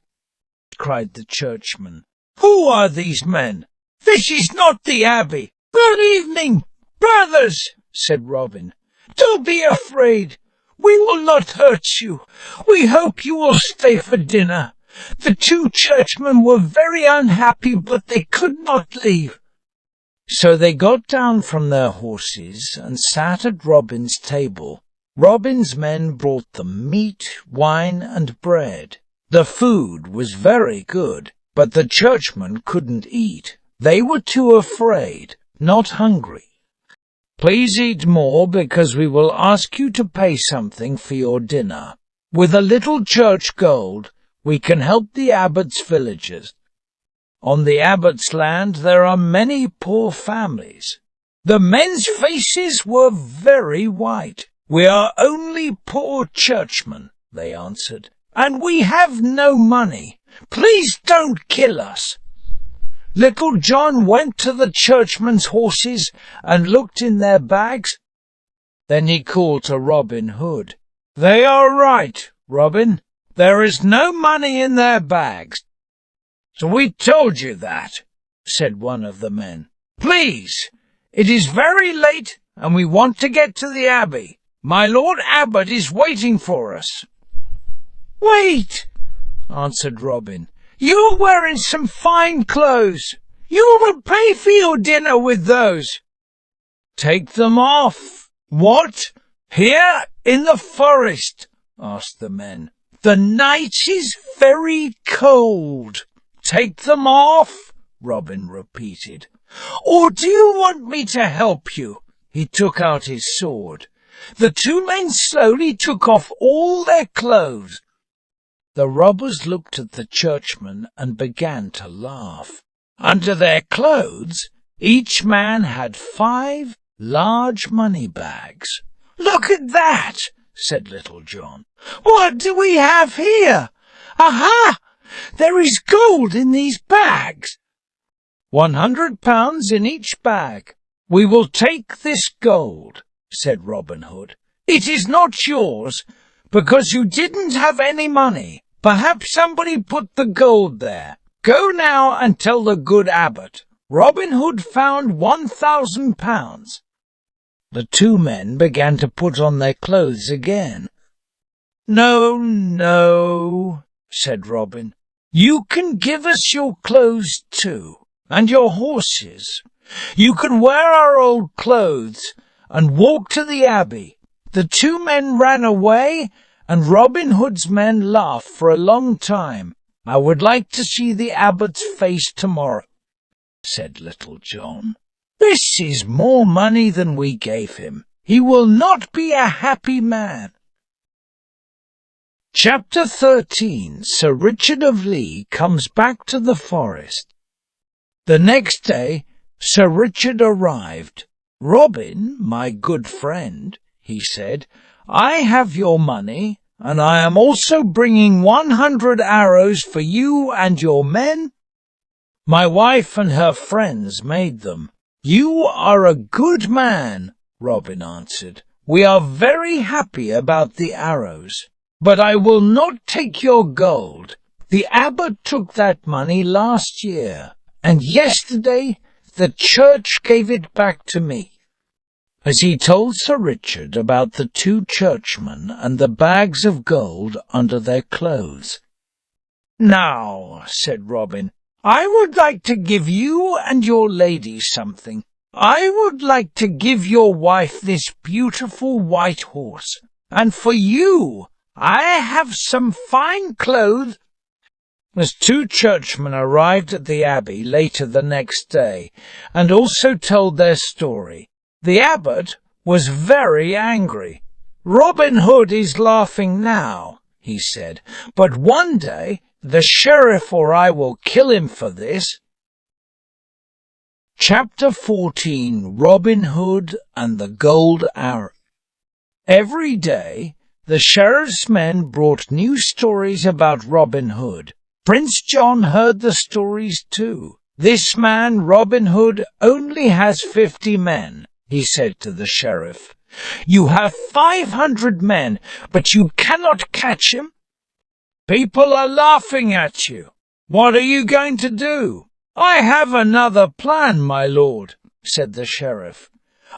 cried the churchman. "Who are these men? This is not the abbey." "Good evening, brothers," said Robin. "Don't be afraid. We will not hurt you. We hope you will stay for dinner." The 2 churchmen were very unhappy, but they could not leave. So they got down from their horses and sat at Robin's table. Robin's men brought them meat, wine, and bread. The food was very good, but the churchmen couldn't eat. They were too afraid, not hungry. "Please eat more, because we will ask you to pay something for your dinner. With a little church gold, we can help the abbot's villagers. On the abbot's land there are many poor families. The men's faces were very white. "We are only poor churchmen," they answered, "and we have no money. Please don't kill us." Little John went to the churchmen's horses and looked in their bags. Then he called to Robin Hood. "They are right, Robin. There is no money in their bags." "So we told you that," said one of the men. "Please, it is very late and we want to get to the abbey. My Lord Abbot is waiting for us." "Wait," answered Robin. "You're wearing some fine clothes. You will pay for your dinner with those." "Take them off." "What? Here in the forest?" asked the men. "The night is very cold." "Take them off," Robin repeated. "Or do you want me to help you?" He took out his sword. The two men slowly took off all their clothes. The robbers looked at the churchmen and began to laugh. Under their clothes, each man had 5 large money bags. "Look at that," said Little John. "What do we have here? Aha! There is gold in these bags." £100 in each bag. "We will take this gold," said Robin Hood. "It is not yours, because you didn't have any money. Perhaps somebody put the gold there. Go now and tell the good abbot. Robin Hood found £1,000. The two men began to put on their clothes again. "No, no," said Robin. "You can give us your clothes too, and your horses. You can wear our old clothes and walk to the abbey." The two men ran away, and Robin Hood's men laughed for a long time. "I would like to see the abbot's face tomorrow," said Little John. "This is more money than we gave him. He will not be a happy man." Chapter 13. Sir Richard of Lee comes back to the forest. The next day Sir Richard arrived. "Robin, my good friend," he said, "I have your money, and I am also bringing 100 arrows for you and your men. My wife and her friends made them." "You are a good man," Robin answered. "We are very happy about the arrows, but I will not take your gold. The abbot took that money last year, and yesterday the church gave it back to me." As he told Sir Richard about the two churchmen and the bags of gold under their clothes. "Now," said Robin, "I would like to give you and your lady something. I would like to give your wife this beautiful white horse, and for you I have some fine clothes." As two churchmen arrived at the abbey later the next day, and also told their story, the abbot was very angry. "Robin Hood is laughing now," he said, "but one day the sheriff or I will kill him for this." Chapter 14. Robin Hood and the Gold Arrow. Every day the sheriff's men brought new stories about Robin Hood. Prince John heard the stories too. "This man, Robin Hood, only has 50 men, he said to the sheriff. "You have 500 men, but you cannot catch him. People are laughing at you. What are you going to do?" "I have another plan, my lord," said the sheriff.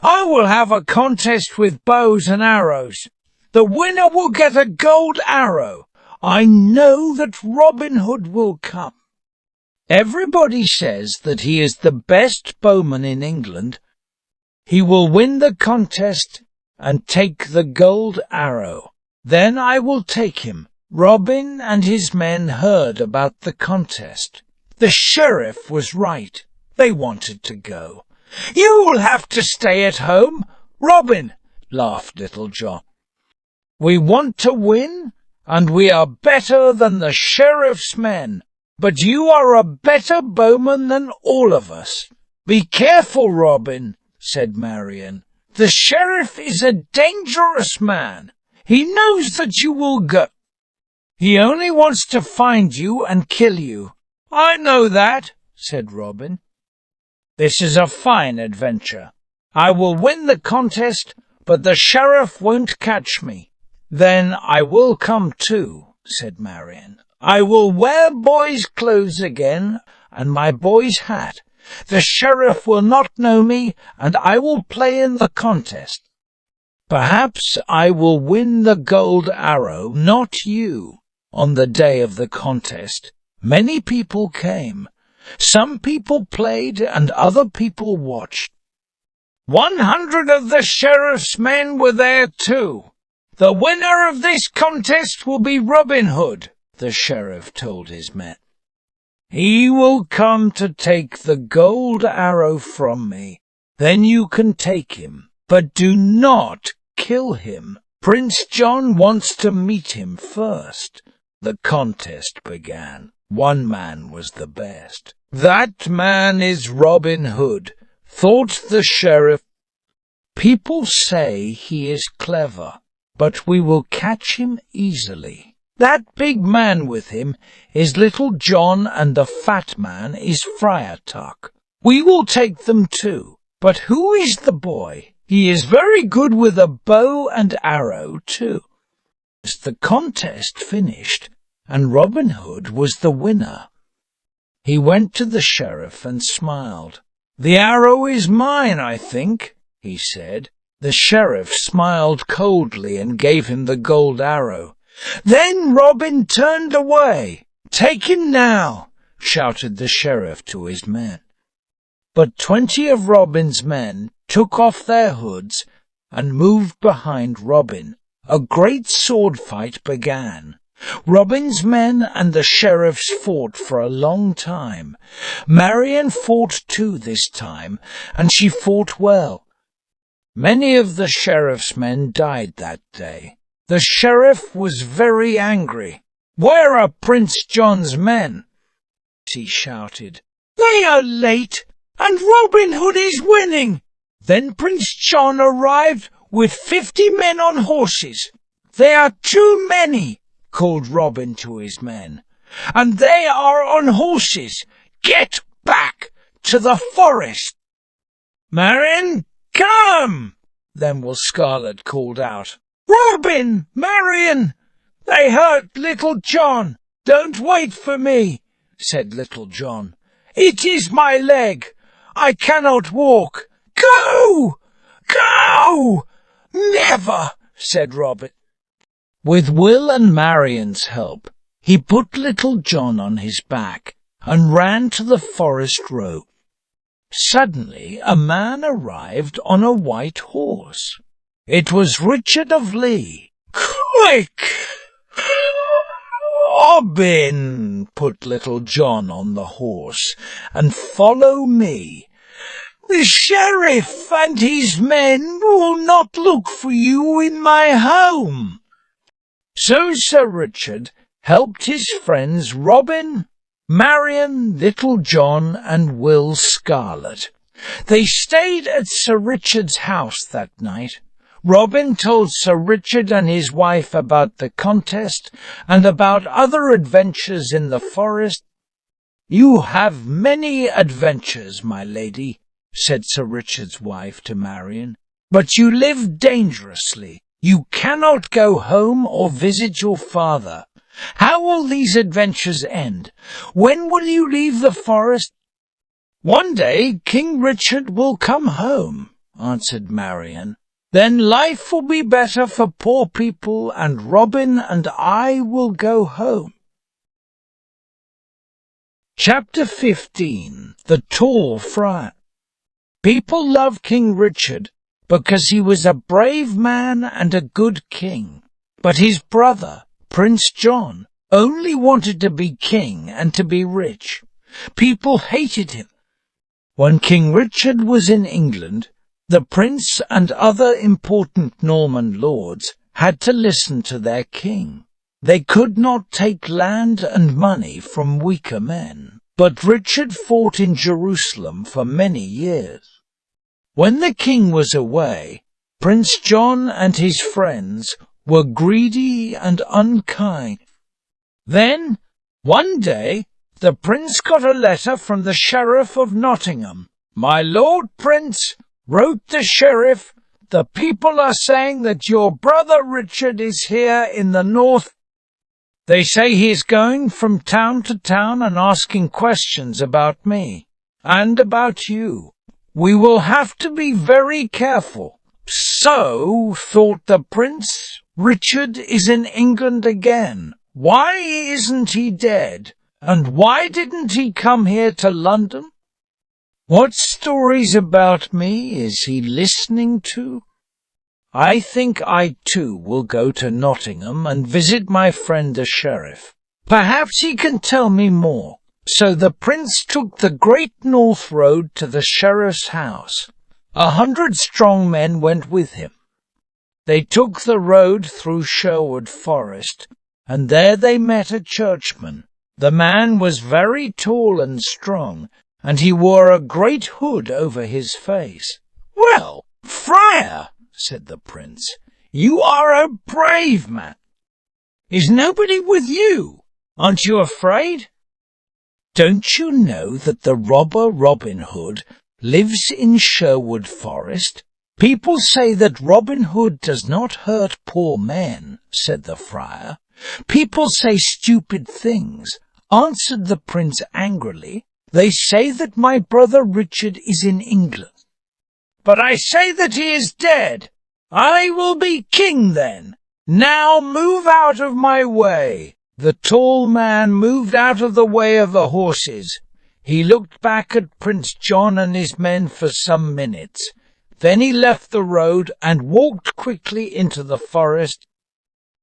"I will have a contest with bows and arrows. The winner will get a gold arrow. I know that Robin Hood will come. Everybody says that he is the best bowman in England. He will win the contest and take the gold arrow. Then I will take him." Robin and his men heard about the contest. The sheriff was right. They wanted to go. "You'll have to stay at home, Robin," laughed Little John. "We want to win, and we are better than the sheriff's men, but you are a better bowman than all of us. Be careful, Robin. said Marion. "The sheriff is a dangerous man. He knows that you will go. He only wants to find you and kill you." "I know that," said Robin. "This is a fine adventure. I will win the contest, but the sheriff won't catch me." "Then I will come too," said Marion. "I will wear boy's clothes again and my boy's hat. The sheriff will not know me, and I will play in the contest. Perhaps I will win the gold arrow, not you." On the day of the contest, many people came. Some people played and other people watched. 100 of the sheriff's men were there too. "The winner of this contest will be Robin Hood," the sheriff told his men. "He will come to take the gold arrow from me. Then you can take him, but do not kill him. Prince John wants to meet him first." The contest began. One man was the best. "That man is Robin Hood," thought the sheriff. "People say he is clever, but we will catch him easily. That big man with him is Little John, and the fat man is Friar Tuck. We will take them too. But who is the boy? He is very good with a bow and arrow too." As the contest finished, and Robin Hood was the winner, he went to the sheriff and smiled. "The arrow is mine, I think," he said. The sheriff smiled coldly and gave him the gold arrow. Then Robin turned away. "Take him now," shouted the sheriff to his men. But 20 of Robin's men took off their hoods and moved behind Robin. A great sword fight began. Robin's men and the sheriffs fought for a long time. Marion fought too this time, and she fought well. Many of the sheriff's men died that day. The sheriff was very angry. "Where are Prince John's men?" he shouted. "They are late, and Robin Hood is winning." Then Prince John arrived with 50 men on horses. "They are too many," called Robin to his men, "and they are on horses. Get back to the forest." "Marion, come!" Then Will Scarlet called out. "Robin, Marion, they hurt Little John." "Don't wait for me," said Little John. "It is my leg. I cannot walk." "Go! Go!" "Never," said Robin. With Will and Marion's help, he put Little John on his back and ran to the forest road. Suddenly a man arrived on a white horse. It was Richard of Lee. "Quick! Robin, put Little John on the horse, and follow me. The sheriff and his men will not look for you in my home." So Sir Richard helped his friends Robin, Marion, Little John, and Will Scarlet. They stayed at Sir Richard's house that night. Robin told Sir Richard and his wife about the contest and about other adventures in the forest. "You have many adventures, my lady," said Sir Richard's wife to Marion, "but you live dangerously. You cannot go home or visit your father. How will these adventures end? When will you leave the forest?" "One day King Richard will come home," answered Marion. "Then life will be better for poor people, and Robin and I will go home." Chapter 15. The Tall Friar. People loved King Richard because he was a brave man and a good king. But his brother, Prince John, only wanted to be king and to be rich. People hated him. When King Richard was in England, the prince and other important Norman lords had to listen to their king. They could not take land and money from weaker men. But Richard fought in Jerusalem for many years. When the king was away, Prince John and his friends were greedy and unkind. Then, one day, the prince got a letter from the sheriff of Nottingham. "My lord prince," wrote the sheriff, "the people are saying that your brother Richard is here in the north. They say he is going from town to town and asking questions about me and about you. We will have to be very careful." "So," thought the prince, "Richard is in England again. Why isn't he dead? And why didn't he come here to London? What stories about me is he listening to? I think I too will go to Nottingham and visit my friend the sheriff. Perhaps he can tell me more." So the prince took the Great North Road to the sheriff's house. 100 strong men went with him. They took the road through Sherwood Forest, and there they met a churchman. The man was very tall and strong, and he wore a great hood over his face. "Well, friar," said the prince, "you are a brave man. Is nobody with you? Aren't you afraid? Don't you know that the robber Robin Hood lives in Sherwood Forest?" "People say that Robin Hood does not hurt poor men," said the friar. "People say stupid things," answered the prince angrily. "They say that my brother Richard is in England. But I say that he is dead. I will be king then. Now move out of my way." The tall man moved out of the way of the horses. He looked back at Prince John and his men for some minutes. Then he left the road and walked quickly into the forest.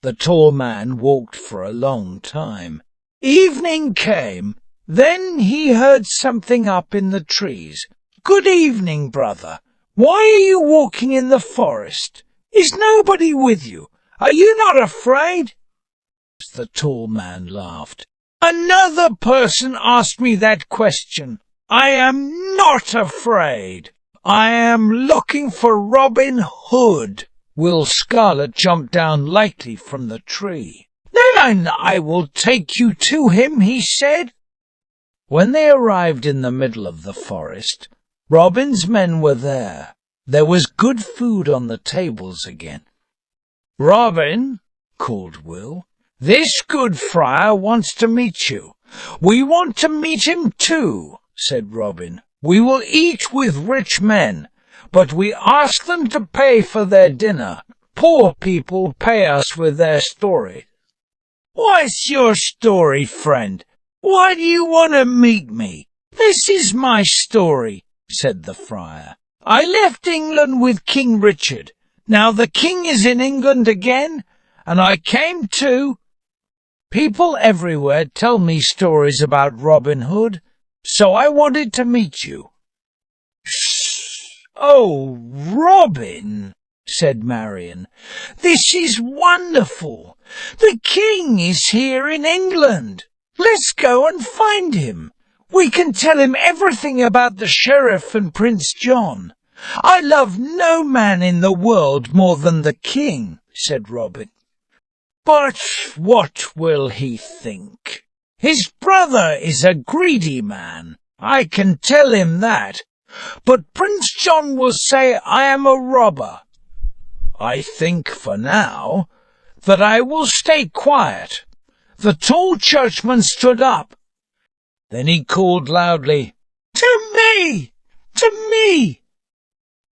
The tall man walked for a long time. Evening came. Then he heard something up in the trees. "Good evening, brother. Why are you walking in the forest? Is nobody with you? Are you not afraid?" The tall man laughed. "Another person asked me that question. I am not afraid. I am looking for Robin Hood." Will Scarlet jumped down lightly from the tree. "Then I will take you to him," he said. When they arrived in the middle of the forest, Robin's men were there. There was good food on the tables again. "Robin," called Will, "this good friar wants to meet you." "We want to meet him too," said Robin. "We will eat with rich men, but we ask them to pay for their dinner. Poor people pay us with their story." "What's your story, friend? Why do you want to meet me?" "This is my story," said the friar. "I left England with King Richard. Now the king is in England again, and I came too. People everywhere tell me stories about Robin Hood, so I wanted to meet you." "Oh, Robin," said Marion, "this is wonderful. The king is here in England. Let's go and find him. We can tell him everything about the sheriff and Prince John. I love no man in the world more than the king," said Robin. "But what will he think? His brother is a greedy man. I can tell him that. But Prince John will say I am a robber. I think, for now, that I will stay quiet." The tall churchman stood up. Then he called loudly, "To me! To me!"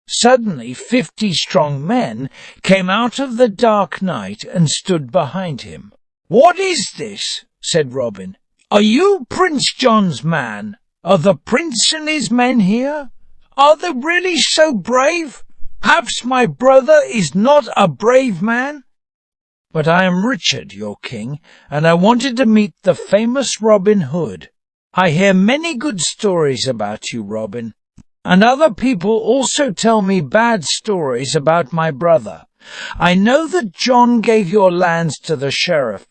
Suddenly 50 strong men came out of the dark night and stood behind him. "What is this?" said Robin. "Are you Prince John's man? Are the prince and his men here? Are they really so brave? Perhaps my brother is not a brave man? But I am Richard, your king, and I wanted to meet the famous Robin Hood. I hear many good stories about you, Robin, and other people also tell me bad stories about my brother. I know that John gave your lands to the sheriff,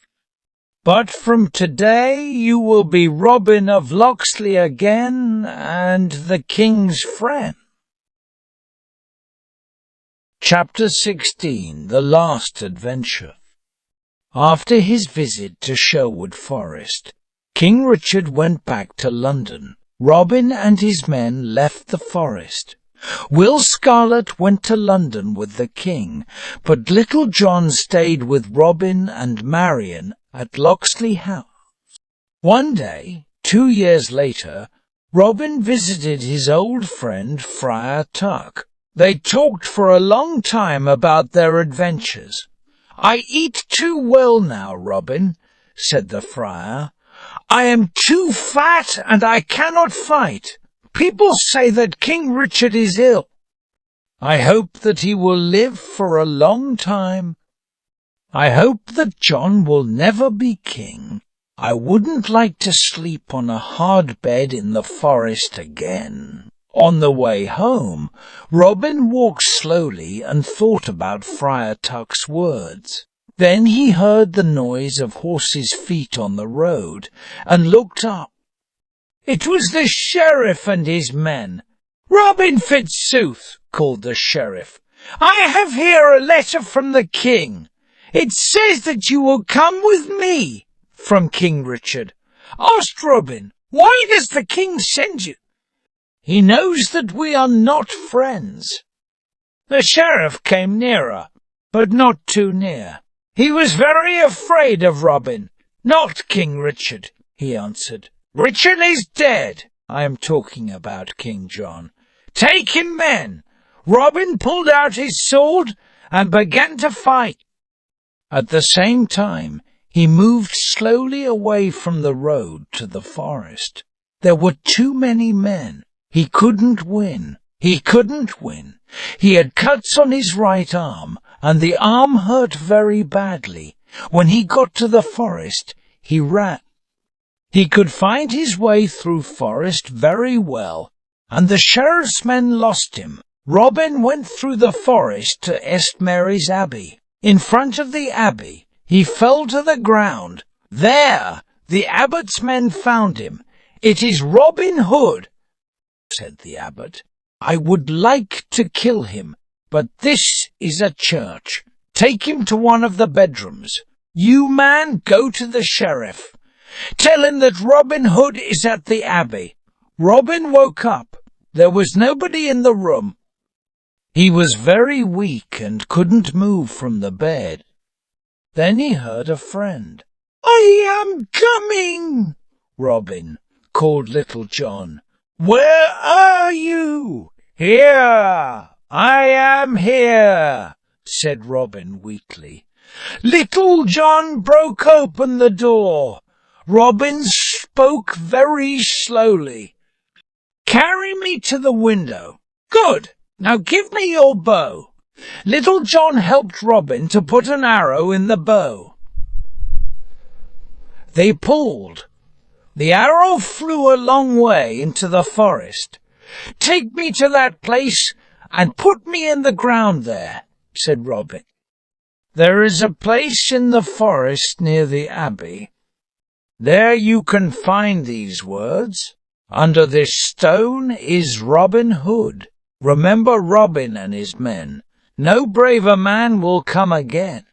but from today you will be Robin of Locksley again and the king's friend." Chapter 16. The Last Adventure. After his visit to Sherwood Forest, King Richard went back to London. Robin and his men left the forest. Will Scarlet went to London with the king, but Little John stayed with Robin and Marian at Locksley House. One day, 2 years later, Robin visited his old friend Friar Tuck. They talked for a long time about their adventures. "I eat too well now, Robin," said the friar. "I am too fat and I cannot fight. People say that King Richard is ill. I hope that he will live for a long time. I hope that John will never be king. I wouldn't like to sleep on a hard bed in the forest again." On the way home, Robin walked slowly and thought about Friar Tuck's words. Then he heard the noise of horses' feet on the road and looked up. It was the sheriff and his men. "Robin Fitzooth," called the sheriff, "I have here a letter from the king. It says that you will come with me." "From King Richard?" asked Robin. "Why does the king send you?" "He knows that we are not friends." The sheriff came nearer, but not too near. He was very afraid of Robin. "Not King Richard," he answered. "Richard is dead. I am talking about King John. Take him, men." Robin pulled out his sword and began to fight. At the same time, he moved slowly away from the road to the forest. There were too many men. He couldn't win. He had cuts on his right arm, and the arm hurt very badly. When he got to the forest, he ran. He could find his way through forest very well, and the sheriff's men lost him. Robin went through the forest to St. Mary's Abbey. In front of the abbey, he fell to the ground. There, the abbot's men found him. "It is Robin Hood," said the abbot. "I would like to kill him, but this is a church. Take him to one of the bedrooms. You, man, go to the sheriff. Tell him that Robin Hood is at the abbey." Robin woke up. There was nobody in the room. He was very weak and couldn't move from the bed. Then he heard a friend. "I am coming," Robin called Little John. "Where are you?" "Here, I am here," said Robin weakly. Little John broke open the door. Robin spoke very slowly. "Carry me to the window." "Good. Now give me your bow." Little John helped Robin to put an arrow in the bow. They pulled. The arrow flew a long way into the forest. "Take me to that place and put me in the ground there," said Robin. "There is a place in the forest near the abbey. There you can find these words. Under this stone is Robin Hood. Remember Robin and his men. No braver man will come again."